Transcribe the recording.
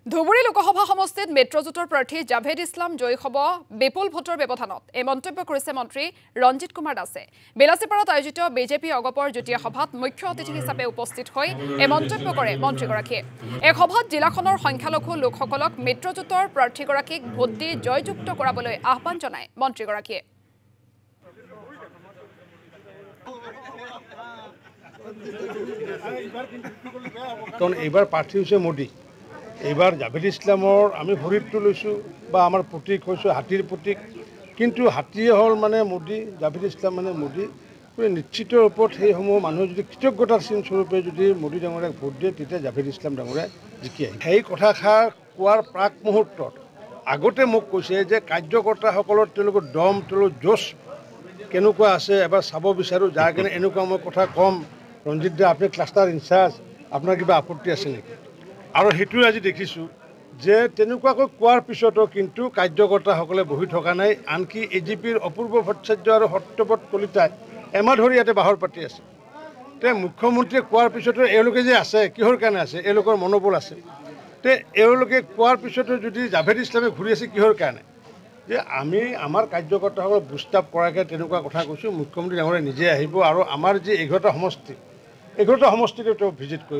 ধুবুৰী লোকসভা সমষ্টিত মেট্ৰজোঁটৰ প্ৰাৰ্থী জাভেদ ইছলাম জয়ী হ'ব বিপুল ভোটৰ ব্যৱধানত এই মন্তব্য কৰিছে মন্ত্ৰী ৰঞ্জিত কুমাৰ দাসে বেলাসীপাৰাত আয়োজিত বিজেপি অগপৰ যুটীয়া সভাত মুখ্য অতিথি হিচাপে উপস্থিত হৈ এই মন্তব্য কৰে মন্ত্ৰীগৰাকীয়ে এই সভাত জিলাখনৰ সংখ্যালঘু লোকসকলক মেট্ৰজোঁটৰ প্ৰাৰ্থীগৰাকীক ভোট দি জয়যুক্ত কৰাবলৈ আহ্বান জনায় মন্ত্ৰীগৰাকীয়ে কাৰণ এইবাৰ প্ৰাৰ্থী হৈছে মোদী এইবাৰ জাভেদ ইছলামৰ আমি ভৰিটো লৈছোঁ বা আমাৰ প্ৰতীক হৈছোঁ হাতীৰ প্ৰতীক কিন্তু হাতীয়ে হ'ল মানে মোদী জাভেদ ইছলাম মানে মোদী নিশ্চিত ৰূপত সেইসমূহ মানুহে যদি কৃতজ্ঞতাৰ চিন স্বৰূপে যদি মোদী ডাঙৰীয়াক ভোট দিয়ে তেতিয়া জাভেদ ইছলাম ডাঙৰীয়াই জিকি আহে সেই কথাষাৰ কোৱাৰ প্ৰাক মুহূৰ্তত আগতে মোক কৈছে যে কাৰ্যকৰ্তাসকলৰ তেওঁলোকৰ দম তেওঁলোকৰ জোচ কেনেকুৱা আছে এবাৰ চাব বিচাৰোঁ যাৰ কাৰণে এনেকুৱা মই কথা ক'ম ৰঞ্জিত দা আপুনি ক্লাষ্টাৰ ইনচাৰ্জ আপোনাৰ কিবা আপত্তি আছে নেকি আৰু সেইটোৱে আজি দেখিছোঁ যে তেনেকুৱাকৈ কোৱাৰ পিছতো কিন্তু কাৰ্যকৰ্তাসকলে বহি থকা নাই আনকি এজিপিৰ অপূৰ্ব ভট্টাচাৰ্য আৰু সত্যব্ৰত কলিতাই এমাহ ধৰি ইয়াতে বাহৰ পাতি আছে তে মুখ্যমন্ত্ৰীয়ে কোৱাৰ পিছতো এওঁলোকে যে আছে কিহৰ কাৰণে আছে এওঁলোকৰ মনোবল আছে তে এওঁলোকে কোৱাৰ পিছতো যদি জাভেদ ইছলামে ঘূৰি আছে কিহৰ কাৰণে যে আমি আমাৰ কাৰ্যকৰ্তাসকলক বুষ্টাপ কৰাকৈ তেনেকুৱা কথা কৈছোঁ মুখ্যমন্ত্ৰী ডাঙৰীয়া নিজে আহিব আৰু আমাৰ যি 11টা সমষ্টিতে তেওঁ ভিজিট কৰিব